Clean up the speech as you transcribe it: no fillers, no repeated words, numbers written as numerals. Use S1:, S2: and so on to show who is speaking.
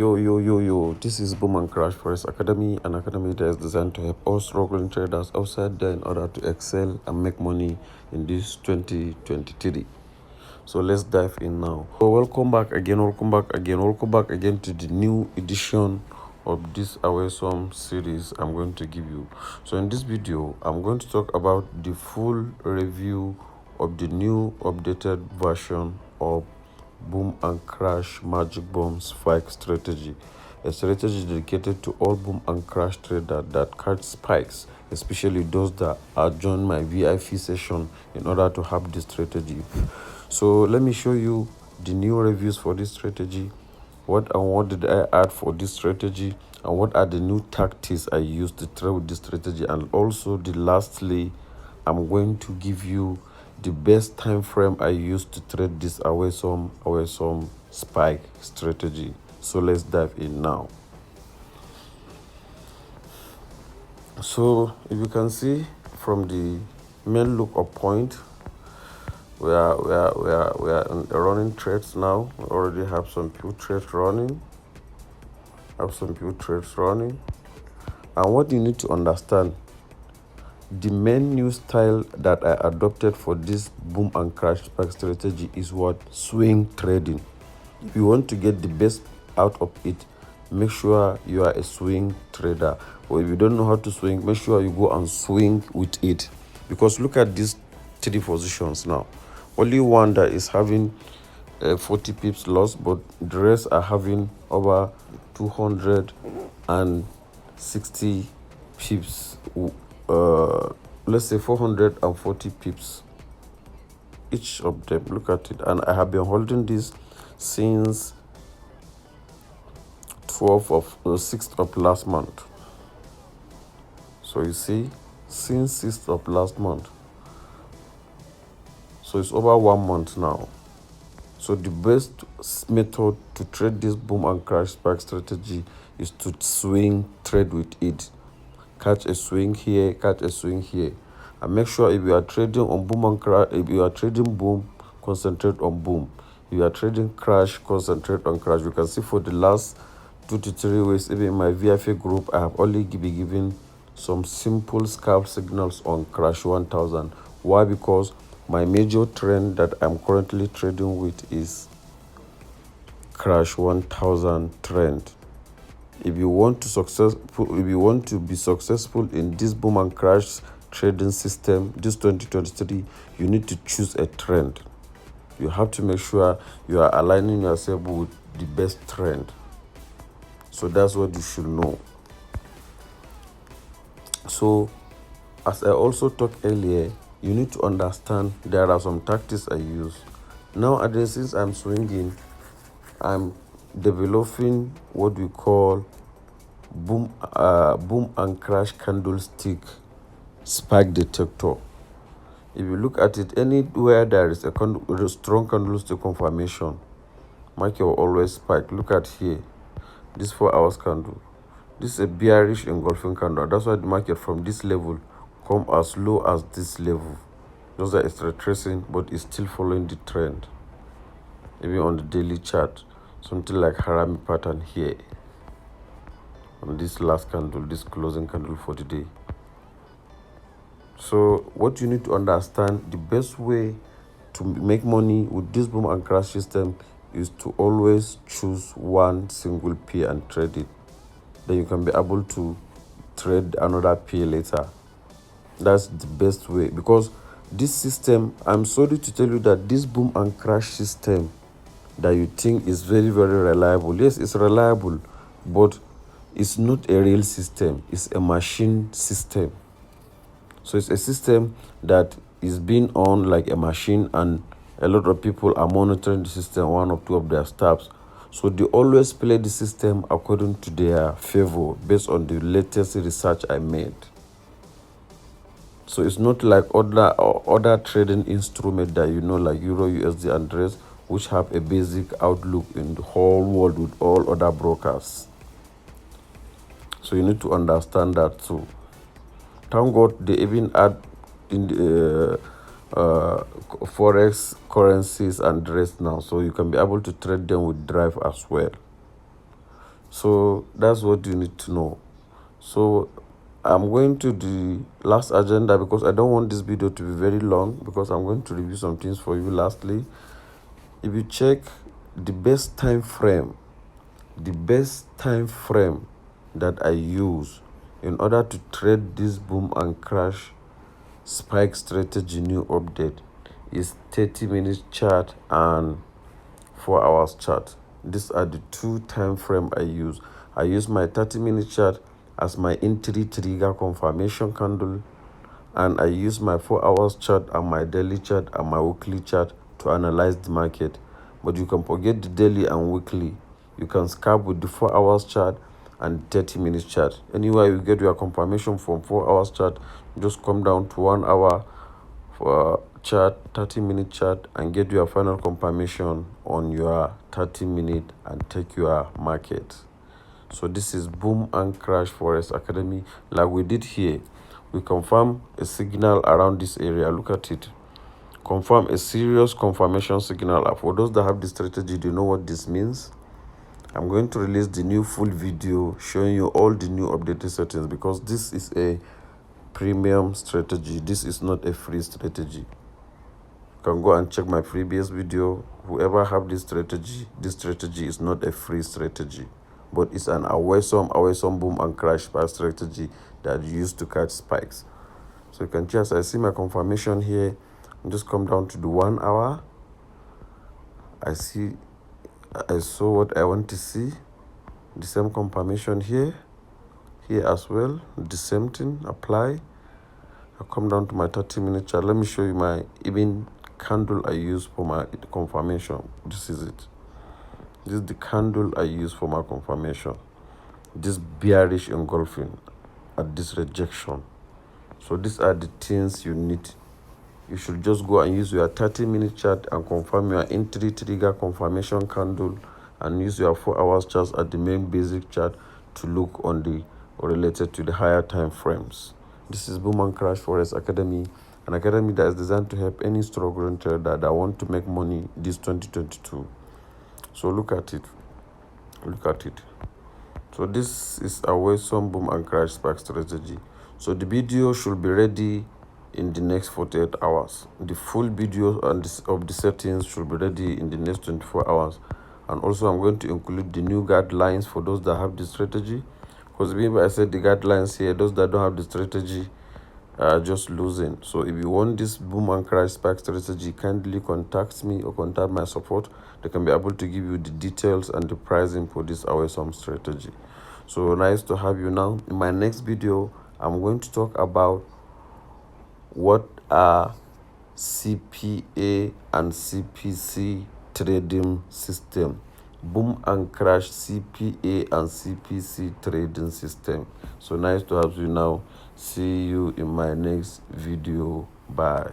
S1: Yo, this is Boom&Crash Forex Academy, an academy that is designed to help all struggling traders outside there in order to excel and make money in this 2023. So let's dive in now. So welcome back again to the new edition of this awesome series I'm going to give you. So in this video, I'm going to talk about the full review of the new updated version of Boom&Crash Magic Bomb Spike Strategy, a strategy dedicated to all Boom&Crash traders that catch spikes, especially those that are joined my VIP session in order to have this strategy. So let me show you the new reviews for this strategy, what did I add for this strategy, and what are the new tactics I used to trade with this strategy. And also lastly, I'm going to give you the best time frame I used to trade this awesome spike strategy. So let's dive in now. So if you can see from the main lookup point, we are running trades now. We already have some few trades running. And what you need to understand, the main new style that I adopted for this Boom&Crash Spike strategy is what? Swing trading. If you want to get the best out of it, make sure you are a swing trader. Or if you don't know how to swing, make sure you go and swing with it. Because look at these three positions now. Only one that is having 40 pips loss, but the rest are having over 260 pips. Let's say 440 pips each of them. Look at it. And I have been holding this since 6th of last month. So you see, since 6th of last month. So it's over 1 month now. So the best method to trade this Boom&Crash Spike strategy is to swing trade with it. Catch a swing here, and make sure if you are trading on Boom&Crash, if you are trading boom, concentrate on boom. If you are trading crash, concentrate on crash. You can see for the last 2 to 3 weeks, even in my VFA group, I have only been given some simple scalp signals on Crash 1000. Why? Because my major trend that I'm currently trading with is Crash 1000 trend. If you want to be successful in this Boom&Crash trading system, this 2023, you need to choose a trend. You have to make sure you are aligning yourself with the best trend. So that's what you should know. So, as I also talked earlier, you need to understand there are some tactics I use. Nowadays, since I'm swinging, I'm developing what we call Boom&Crash candlestick spike detector. If you look at it, anywhere there is a strong candlestick confirmation, market will always spike. Look at here, this 4 hours candle. This is a bearish engulfing candle. That's why the market from this level come as low as this level. Those are it's retracing, but it's still following the trend. Even on the daily chart, something like Harami pattern here on this last candle, this closing candle for the day. So what you need to understand, the best way to make money with this Boom&Crash system is to always choose one single pair and trade it. Then you can be able to trade another pair later. That's the best way, because this system, I'm sorry to tell you that this Boom&Crash system that you think is very, very reliable. Yes, it's reliable, but it's not a real system. It's a machine system. So it's a system that is being on like a machine, and a lot of people are monitoring the system, 1 or 2 of their staffs. So they always play the system according to their favor based on the latest research I made. So it's not like other trading instrument that like Euro, USD, and rest, which have a basic outlook in the whole world with all other brokers. So you need to understand that too. Thank God they even add in the forex currencies and rest now, so you can be able to trade them with drive as well. So that's what you need to know. So I'm going to the last agenda because I don't want this video to be very long, because I'm going to review some things for you. Lastly, if you check the best time frame that I use in order to trade this boom and crash spike strategy new update is 30 minutes chart and 4 hours chart. These are the two time frame I use. I use my 30-minute chart as my entry trigger confirmation candle, and I use my 4 hours chart and my daily chart and my weekly chart to analyze the market. But you can forget the daily and weekly. You can scalp with the 4 hours chart and 30-minute chart. Anywhere you get your confirmation from 4 hours chart, just come down to 1 hour for chart, 30-minute chart, and get your final confirmation on your 30-minute and take your market. So this is Boom and Crash Forex Academy. Like we did here, we confirm a signal around this area. Look at it. Confirm a serious confirmation signal. For those that have the strategy, do you know what this means? I'm going to release the new full video showing you all the new updated settings, because this is a premium strategy. This is not a free strategy. You can go and check my previous video. Whoever have this strategy is not a free strategy, but it's an awesome boom and crash spike strategy that you use to catch spikes. So you can just, I see my confirmation here, and just come down to the 1 hour. I saw what I want to see. The same confirmation here as well, the same thing apply. I come down to my 30-minute chart. Let me show you my even candle I use for my confirmation. This is it. This is the candle I use for my confirmation. This bearish engulfing at this rejection. So these are the things you need. You should just go and use your 30-minute chart and confirm your entry trigger confirmation candle, and use your 4 hours chart at the main basic chart to look on the related to the higher time frames. This is Boom and Crash Forex Academy, an academy that is designed to help any struggling trader that want to make money this 2022. So look at it. So this is a awesome boom and crash spike strategy. So the video should be ready in the next 48 hours. The full video of the settings should be ready in the next 24 hours. And also I'm going to include the new guidelines for those that have the strategy. Because remember I said the guidelines here, those that don't have the strategy are just losing. So if you want this boom and crash spike strategy, kindly contact me or contact my support. They can be able to give you the details and the pricing for this awesome strategy. So nice to have you now. In my next video, I'm going to talk about what are CPA and CPC trading system. Boom and crash CPA and CPC trading system. So nice to have you now. See you in my next video. Bye.